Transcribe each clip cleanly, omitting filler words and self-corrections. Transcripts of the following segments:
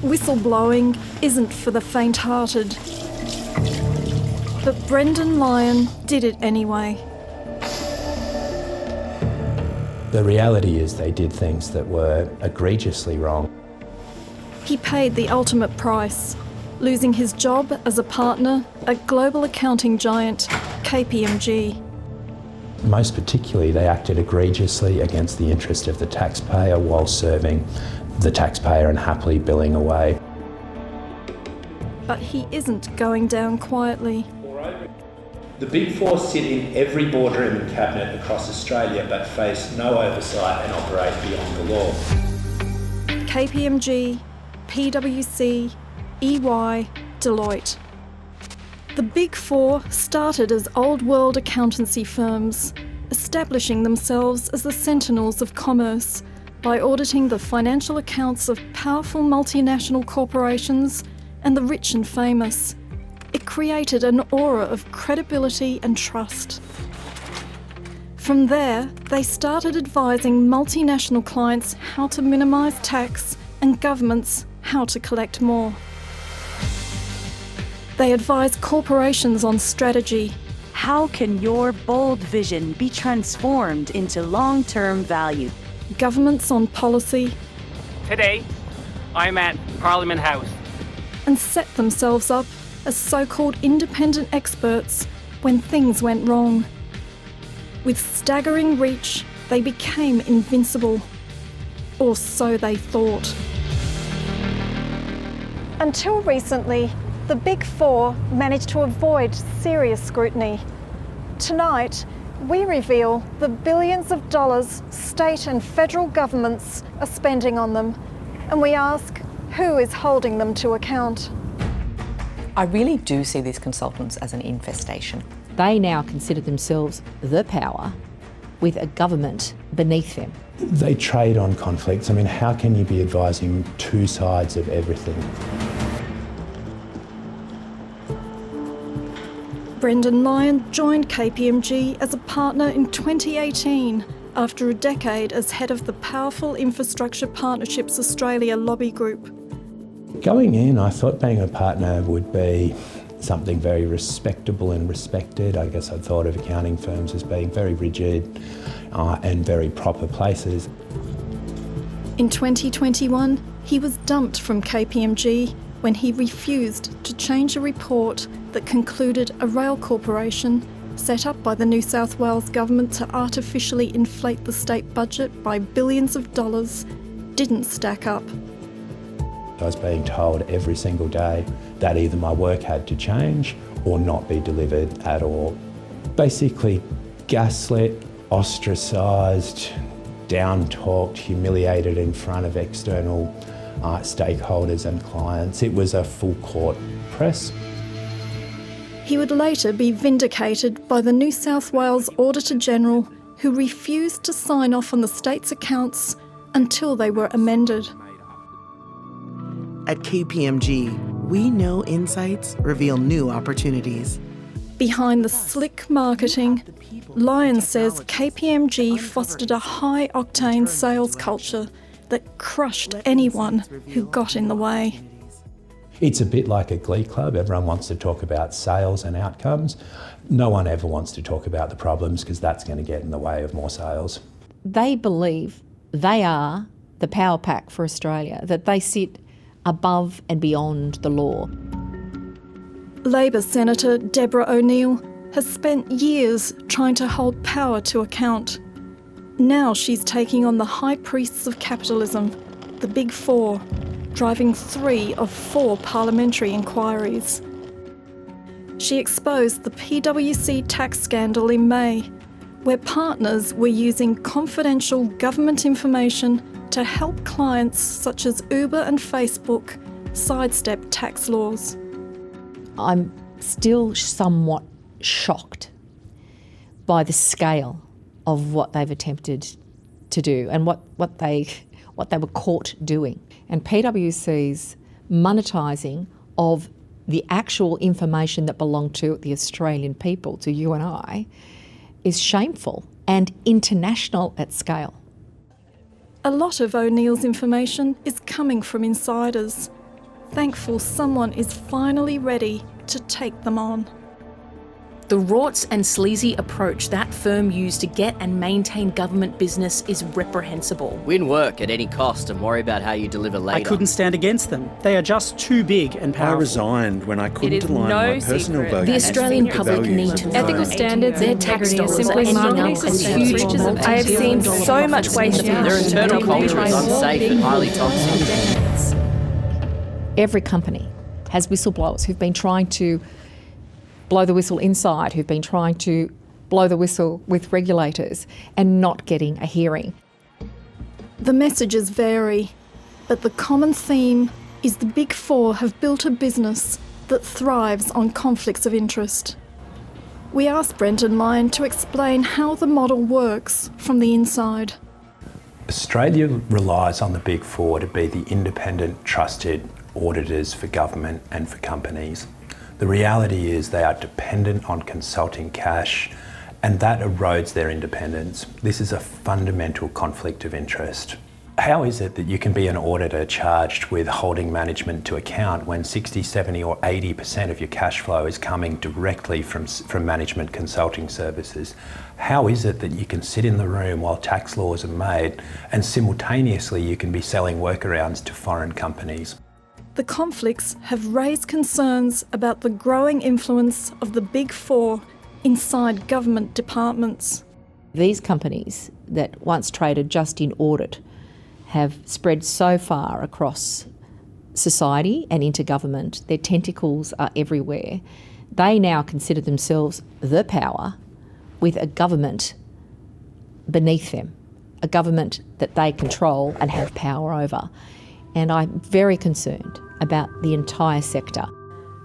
Whistleblowing isn't for the faint-hearted. But Brendan Lyon did it anyway. The reality is they did things that were egregiously wrong. He paid the ultimate price, losing his job as a partner at global accounting giant KPMG. Most particularly, they acted egregiously against the interest of the taxpayer while serving the taxpayer and happily billing away. But he isn't going down quietly. The Big Four sit in every boardroom and cabinet across Australia but face no oversight and operate beyond the law. KPMG, PwC, EY, Deloitte. The Big Four started as old world accountancy firms, establishing themselves as the sentinels of commerce by auditing the financial accounts of powerful multinational corporations and the rich and famous. It created an aura of credibility and trust. From there, they started advising multinational clients how to minimise tax and governments how to collect more. They advise corporations on strategy. How can your bold vision be transformed into long-term value? Governments on policy. Today, I'm at Parliament House. And set themselves up as so-called independent experts when things went wrong. With staggering reach, they became invincible. Or so they thought. Until recently, the Big Four managed to avoid serious scrutiny. Tonight, we reveal the billions of dollars state and federal governments are spending on them, and we ask who is holding them to account. I really do see these consultants as an infestation. They now consider themselves the power with a government beneath them. They trade on conflicts. I mean, how can you be advising two sides of everything? Brendan Lyon joined KPMG as a partner in 2018 after a decade as head of the powerful Infrastructure Partnerships Australia lobby group. Going in, I thought being a partner would be something very respectable and respected. I guess I thought of accounting firms as being very rigid and very proper places. In 2021, he was dumped from KPMG when he refused to change a report that concluded a rail corporation set up by the New South Wales government to artificially inflate the state budget by billions of dollars didn't stack up. I was being told every single day that either my work had to change or not be delivered at all. Basically gaslit, ostracised, down-talked, humiliated in front of external stakeholders and clients. It was a full court press. He would later be vindicated by the New South Wales Auditor General, who refused to sign off on the state's accounts until they were amended. At KPMG, we know insights reveal new opportunities. Behind the slick marketing, Lyon says KPMG fostered a high-octane sales culture that crushed anyone who got in the way. It's a bit like a glee club. Everyone wants to talk about sales and outcomes. No one ever wants to talk about the problems because that's going to get in the way of more sales. They believe they are the power pack for Australia, that they sit above and beyond the law. Labor Senator Deborah O'Neill has spent years trying to hold power to account. Now she's taking on the high priests of capitalism, the Big Four, driving 3 of 4 parliamentary inquiries. She exposed the PwC tax scandal in May, where partners were using confidential government information to help clients such as Uber and Facebook sidestep tax laws. I'm still somewhat shocked by the scale of what they've attempted to do and what they were caught doing. And PwC's monetising of the actual information that belonged to the Australian people, to you and I, is shameful and international at scale. A lot of O'Neill's information is coming from insiders, thankful someone is finally ready to take them on. The rorts and sleazy approach that firm used to get and maintain government business is reprehensible. Win work at any cost and worry about how you deliver later. I couldn't stand against them. They are just too big and powerful. I resigned when I couldn't align my personal values. The Australian public need to know. Ethical standards, their tax dollars simply are ending not up as huge. I have seen so much waste. Their internal culture is unsafe and highly toxic. Every company has whistleblowers who've been trying to blow the whistle inside, who've been trying to blow the whistle with regulators and not getting a hearing. The messages vary, but the common theme is the Big Four have built a business that thrives on conflicts of interest. We asked Brendan Lyon to explain how the model works from the inside. Australia relies on the Big Four to be the independent, trusted auditors for government and for companies. The reality is they are dependent on consulting cash, and that erodes their independence. This is a fundamental conflict of interest. How is it that you can be an auditor charged with holding management to account when 60, 70 or 80% of your cash flow is coming directly from management consulting services? How is it that you can sit in the room while tax laws are made and simultaneously you can be selling workarounds to foreign companies? The conflicts have raised concerns about the growing influence of the Big Four inside government departments. These companies that once traded just in audit have spread so far across society and into government. Their tentacles are everywhere. They now consider themselves the power with a government beneath them, a government that they control and have power over. And I'm very concerned about the entire sector.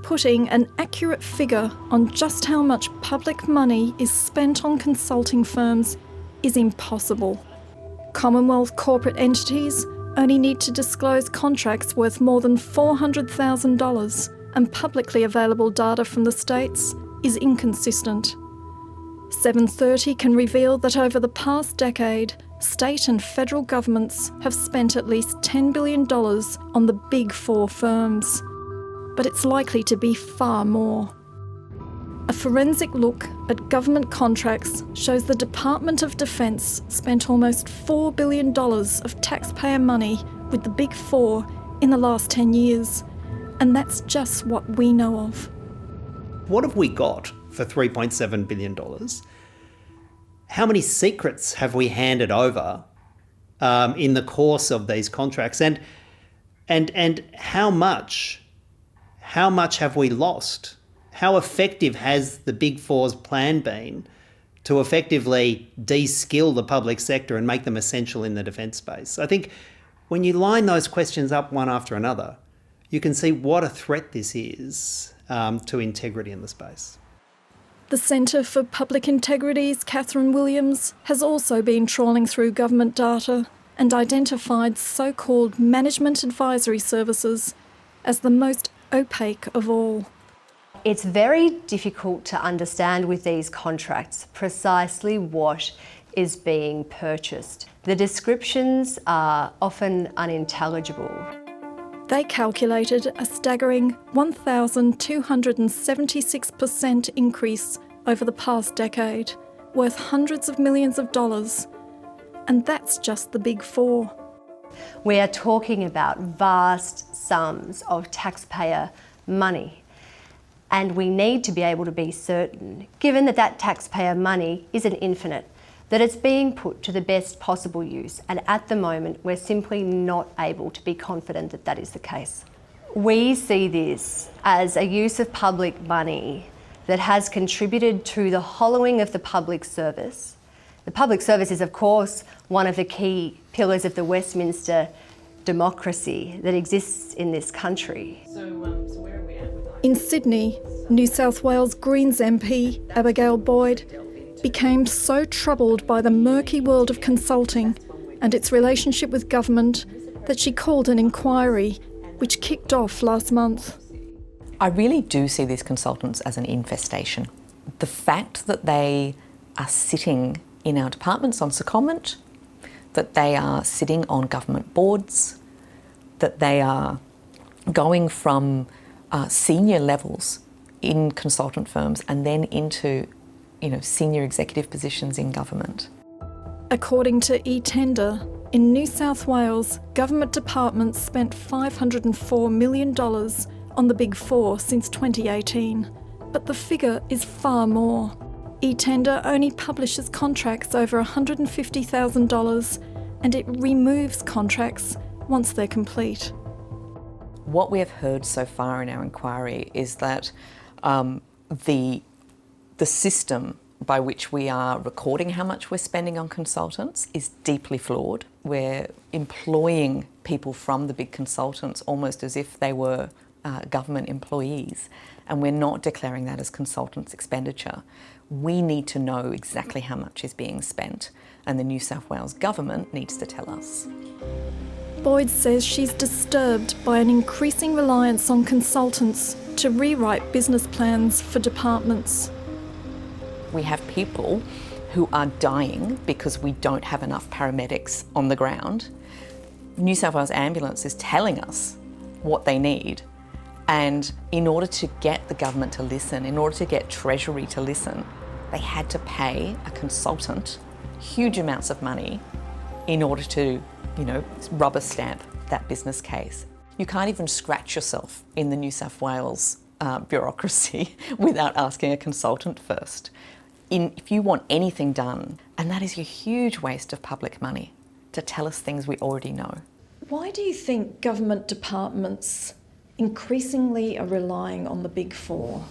Putting an accurate figure on just how much public money is spent on consulting firms is impossible. Commonwealth corporate entities only need to disclose contracts worth more than $400,000, and publicly available data from the states is inconsistent. 730 can reveal that over the past decade, state and federal governments have spent at least $10 billion on the Big Four firms. But it's likely to be far more. A forensic look at government contracts shows the Department of Defence spent almost $4 billion of taxpayer money with the Big Four in the last 10 years. And that's just what we know of. What have we got for $3.7 billion? How many secrets have we handed over in the course of these contracts? And how much have we lost? How effective has the Big Four's plan been to effectively de-skill the public sector and make them essential in the defence space? I think when you line those questions up one after another, you can see what a threat this is to integrity in the space. The Centre for Public Integrity's Catherine Williams has also been trawling through government data and identified so-called management advisory services as the most opaque of all. It's very difficult to understand with these contracts precisely what is being purchased. The descriptions are often unintelligible. They calculated a staggering 1,276% increase over the past decade, worth hundreds of millions of dollars. And that's just the Big Four. We are talking about vast sums of taxpayer money. And we need to be able to be certain, given that that taxpayer money isn't infinite, that it's being put to the best possible use. And at the moment, we're simply not able to be confident that that is the case. We see this as a use of public money that has contributed to the hollowing of the public service. The public service is, of course, one of the key pillars of the Westminster democracy that exists in this country. So where are we at with that? In Sydney, New South Wales Greens MP Abigail Boyd became so troubled by the murky world of consulting and its relationship with government that she called an inquiry, which kicked off last month. I really do see these consultants as an infestation. The fact that they are sitting in our departments on secondment, that they are sitting on government boards, that they are going from senior levels in consultant firms and then into, senior executive positions in government. According to eTender, in New South Wales, government departments spent $504 million on the Big Four since 2018, but the figure is far more. eTender only publishes contracts over $150,000 and it removes contracts once they're complete. What we have heard so far in our inquiry is that the system by which we are recording how much we're spending on consultants is deeply flawed. We're employing people from the big consultants almost as if they were government employees, and we're not declaring that as consultants' expenditure. We need to know exactly how much is being spent, and the New South Wales government needs to tell us. Boyd says she's disturbed by an increasing reliance on consultants to rewrite business plans for departments. We have people who are dying because we don't have enough paramedics on the ground. New South Wales Ambulance is telling us what they need, and in order to get the government to listen, in order to get Treasury to listen, they had to pay a consultant huge amounts of money in order to, rubber stamp that business case. You can't even scratch yourself in the New South Wales bureaucracy without asking a consultant first. If you want anything done, and that is a huge waste of public money, to tell us things we already know. Why do you think government departments increasingly are relying on the Big Four?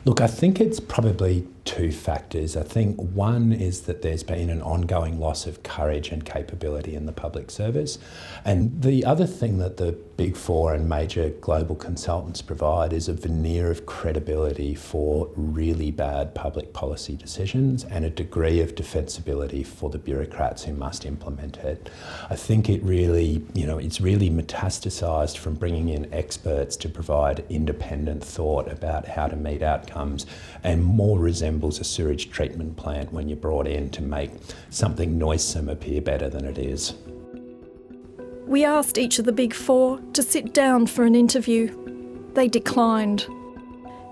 Look, I think it's probably two factors. I think one is that there's been an ongoing loss of courage and capability in the public service. And the other thing that the Big Four and major global consultants provide is a veneer of credibility for really bad public policy decisions and a degree of defensibility for the bureaucrats who must implement it. I think it really, it's really metastasised from bringing in experts to provide independent thought about how to meet outcomes, and more resembles a sewage treatment plant when you're brought in to make something noisome appear better than it is. We asked each of the Big Four to sit down for an interview. They declined.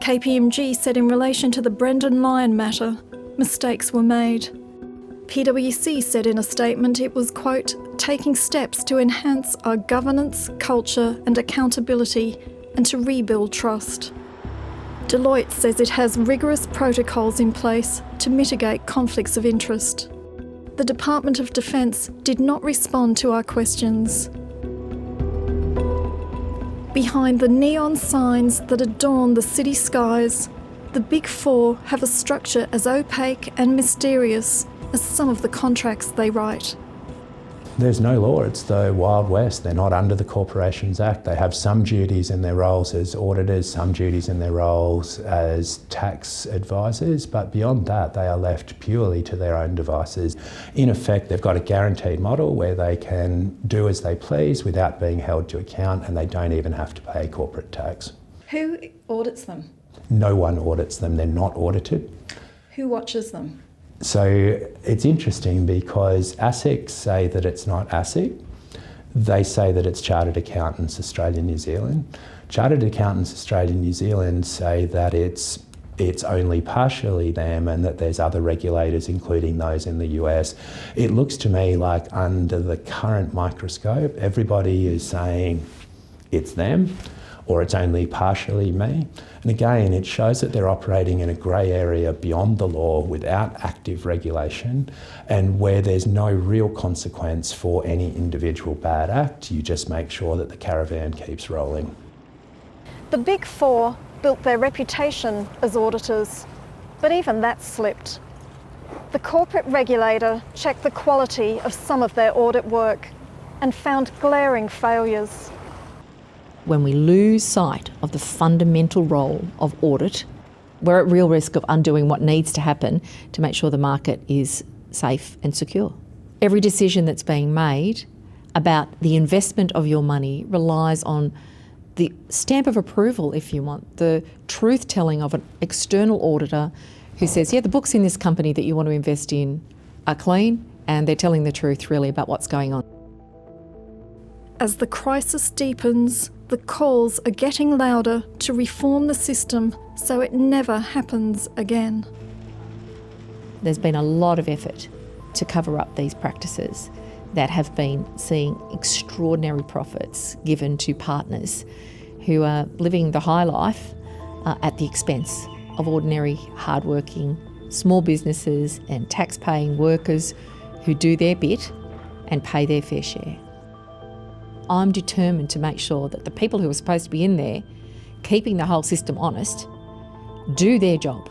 KPMG said in relation to the Brendan Lyon matter, mistakes were made. PwC said in a statement it was, quote, taking steps to enhance our governance, culture and accountability and to rebuild trust. Deloitte says it has rigorous protocols in place to mitigate conflicts of interest. The Department of Defence did not respond to our questions. Behind the neon signs that adorn the city skies, the Big Four have a structure as opaque and mysterious as some of the contracts they write. There's no law, it's the Wild West. They're not under the Corporations Act. They have some duties in their roles as auditors, some duties in their roles as tax advisors, but beyond that they are left purely to their own devices. In effect, they've got a guaranteed model where they can do as they please without being held to account, and they don't even have to pay corporate tax. Who audits them? No one audits them, they're not audited. Who watches them? So it's interesting because ASIC say that it's not ASIC. They say that it's Chartered Accountants Australia New Zealand. Chartered Accountants Australia New Zealand say that it's only partially them and that there's other regulators, including those in the US. It looks to me like under the current microscope, everybody is saying it's them, or it's only partially me. And again, it shows that they're operating in a grey area beyond the law without active regulation, and where there's no real consequence for any individual bad act. You just make sure that the caravan keeps rolling. The Big Four built their reputation as auditors, but even that slipped. The corporate regulator checked the quality of some of their audit work and found glaring failures. When we lose sight of the fundamental role of audit, we're at real risk of undoing what needs to happen to make sure the market is safe and secure. Every decision that's being made about the investment of your money relies on the stamp of approval, if you want, the truth-telling of an external auditor who says, yeah, the books in this company that you want to invest in are clean and they're telling the truth really about what's going on. As the crisis deepens, the calls are getting louder to reform the system so it never happens again. There's been a lot of effort to cover up these practices that have been seeing extraordinary profits given to partners who are living the high life at the expense of ordinary, hardworking, small businesses and tax-paying workers who do their bit and pay their fair share. I'm determined to make sure that the people who are supposed to be in there, keeping the whole system honest, do their job,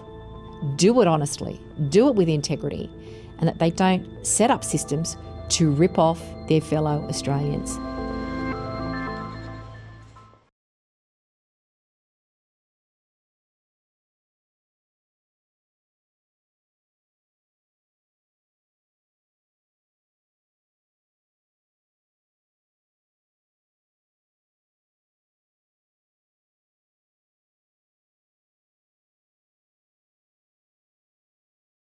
do it honestly, do it with integrity, and that they don't set up systems to rip off their fellow Australians.